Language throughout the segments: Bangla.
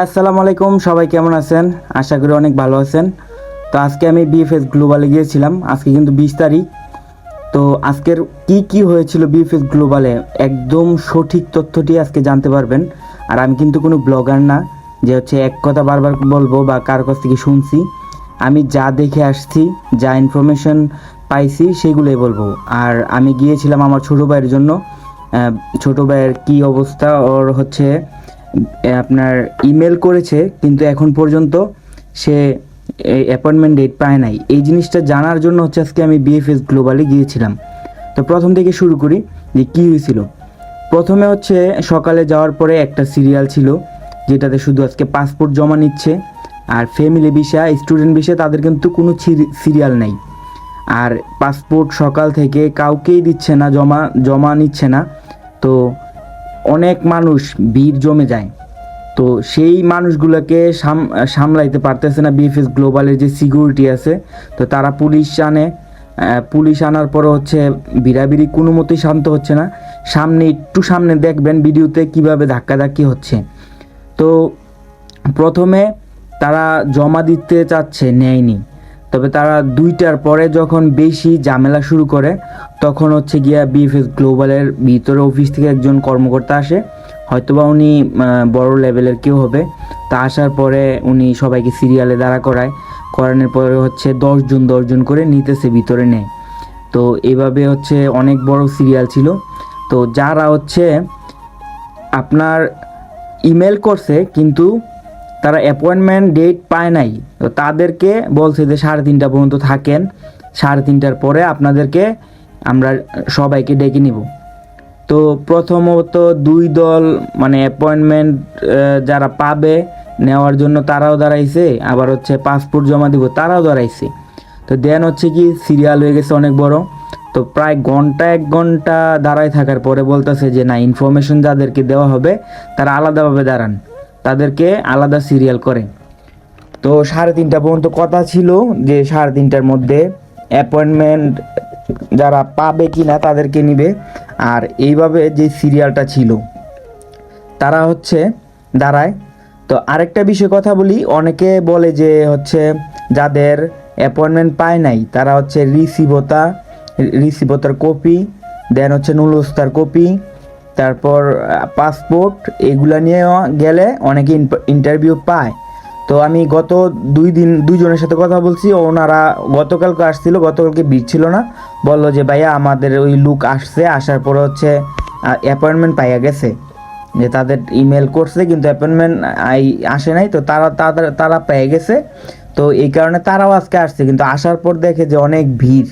আসসালামু আলাইকুম, সবাই কেমন আছেন? আশা করি অনেক ভালো আছেন। তো আজকে আমি বিএফএস গ্লোবালে গিয়েছিলাম। আজকে কিন্তু 20 তারিখ। তো আজকের কি হয়েছিল বিএফএস গ্লোবালে একদম সঠিক তথ্যটি আজকে জানতে পারবেন। আর আমি কিন্তু কোনো ব্লগার না যে হচ্ছে এক কথা বারবার বলবো বা কার কাছ থেকে শুনছি। আমি যা দেখে আসছি, যা ইনফরমেশন পাইছি সেগুলোই বলবো। আর আমি গিয়েছিলাম আমার ছোটো ভাইয়ের জন্য। ছোটো ভাইয়ের কী অবস্থা, ওর হচ্ছে আপনার ইমেল করেছে কিন্তু এখন পর্যন্ত সে অ্যাপয়েন্টমেন্ট ডেট পায় নাই। এই জিনিসটা জানার জন্য হচ্ছে আজকে আমি বিএফএস গ্লোবালে গিয়েছিলাম। তো প্রথম থেকে শুরু করি যে কী হয়েছিল। প্রথমে হচ্ছে সকালে যাওয়ার পরে একটা সিরিয়াল ছিল যেটাতে শুধু আজকে পাসপোর্ট জমা নিচ্ছে। আর ফ্যামিলি ভিসা, স্টুডেন্ট ভিসা তাদের কিন্তু কোনো সিরিয়াল নেই। আর পাসপোর্ট সকাল থেকে কাউকেই দিচ্ছে না, জমা নিচ্ছে না। তো অনেক মানুষ ভিড় জমে যায়। তো সেই মানুষগুলোকে সামলাইতে পারতেছে না বিএফএস গ্লোবালের যে সিকিউরিটি আছে। তো তারা পুলিশ আনার পরে হচ্ছে ভিড়াভিড়ি কোনো মতেই শান্ত হচ্ছে না। একটু সামনে দেখবেন ভিডিওতে কিভাবে ধাক্কাধাক্কি হচ্ছে। তো প্রথমে তারা জমা দিতে চাচ্ছে, নেয়নি। তবে তারা 2টার পরে যখন বেশি ঝামেলা শুরু করে তখন হচ্ছে গিয়া বিএফএস গ্লোবালের ভিতরে অফিস থেকে একজন কর্মকর্তা আসে, হয়তোবা উনি বড় লেভেলের কেউ হবে। তা আসার পরে উনি সবাইকে সিরিয়ালে দাঁড়া করানোর পরে হচ্ছে 10 জন করে নিতেছে, ভিতরে নেয়। তো এভাবে হচ্ছে অনেক বড় সিরিয়াল ছিল। তো যারা হচ্ছে আপনার ইমেল করছে কিন্তু তারা অ্যাপয়েন্টমেন্ট ডেট পায় নাই, তো তাদেরকে বলছে যে 3:30 পর্যন্ত থাকেন, 3:30টার পরে আপনাদেরকে আমরা সবাইকে ডেকে নিব। তো প্রথমত 2 দল মানে অ্যাপয়েন্টমেন্ট যারা পাবে নেওয়ার জন্য তারাও দাঁড়াইছে, আবার হচ্ছে পাসপোর্ট জমা দিব তারাও দাঁড়াইছে। তো দেন হচ্ছে কি সিরিয়াল হয়ে গেছে অনেক বড়। তো প্রায় 1 ঘন্টা দাঁড়ায় থাকার পরে বলতেছে যে না, ইনফরমেশন যাদেরকে দেওয়া হবে তারা আলাদাভাবে দাঁড়ান, তাদেরকে আলাদা সিরিয়াল করে। তো 3:30 পর্যন্ত কথা ছিল যে 3:30টার মধ্যে অ্যাপয়েন্টমেন্ট যারা পাবে কি না তাদেরকে নিবে। আর এইভাবে যে সিরিয়ালটা ছিল তারা হচ্ছে দাঁড়ায়। তো আরেকটা বিষয় কথা বলি, অনেকে বলে যে হচ্ছে যাদের অ্যাপয়েন্টমেন্ট পায় নাই তারা হচ্ছে রিসিভতার কপি, দেন হচ্ছে নুলস্তার কপি, তারপর পাসপোর্ট, এগুলা নিয়ে গেলে অনেকে ইন্টারভিউ পায়। তো আমি গত 2 জনের সাথে কথা বলছি, ওনারা গতকালকে আসছিল, গতকালকে ভিড় ছিল না। বললো যে ভাইয়া আমাদের ওই লুক আসছে, আসার পরে হচ্ছে অ্যাপয়েন্টমেন্ট পাইয়া গেছে, যে তাদের ইমেল করছে কিন্তু অ্যাপয়েন্টমেন্ট আসে নাই। তো তারা পেয়ে গেছে। তো এই কারণে তারাও আজকে আসছে, কিন্তু আসার পর দেখে যে অনেক ভিড়।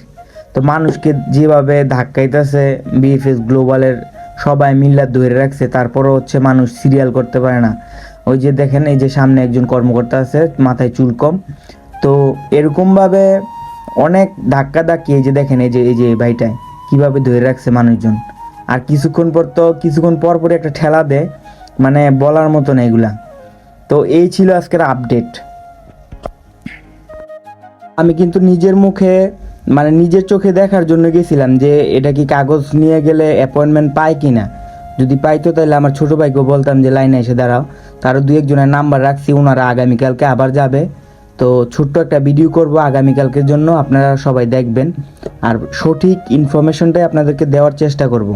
তো মানুষকে যেভাবে ধাক্কাইতেছে বিএফএস গ্লোবালের সবাই মিল্লা ধরে রাখছে, তারপরও হচ্ছে মানুষ সিরিয়াল করতে পারে না। ওই যে দেখেন, এই যে সামনে একজন কর্মকর্তা আছে, মাথায় চুল কম। তো এরকমভাবে অনেক ধাক্কি, এই যে দেখেন, এই যে ভাইটায় কীভাবে ধরে রাখছে মানুষজন। আর কিছুক্ষণ পর একটা ঠেলা দেয়, মানে বলার মতো না এগুলা। তো এই ছিল আজকের আপডেট। আমি কিন্তু নিজের মুখে মানে নিজের চোখে দেখার জন্য গেছিলাম যে এটা কি কাগজ নিয়ে গেলে অ্যাপয়েন্টমেন্ট পায় কি না। যদি পাইতো তাহলে আমার ছোটো ভাইকেও বলতাম যে লাইনে এসে দাঁড়াও। তারও 2-1 জনের নাম্বার রাখছি, ওনারা আগামীকালকে আবার যাবে। তো ছোট্ট একটা ভিডিও করব আগামীকালকের জন্য, আপনারা সবাই দেখবেন। আর সঠিক ইনফরমেশনটাই আপনাদেরকে দেওয়ার চেষ্টা করব।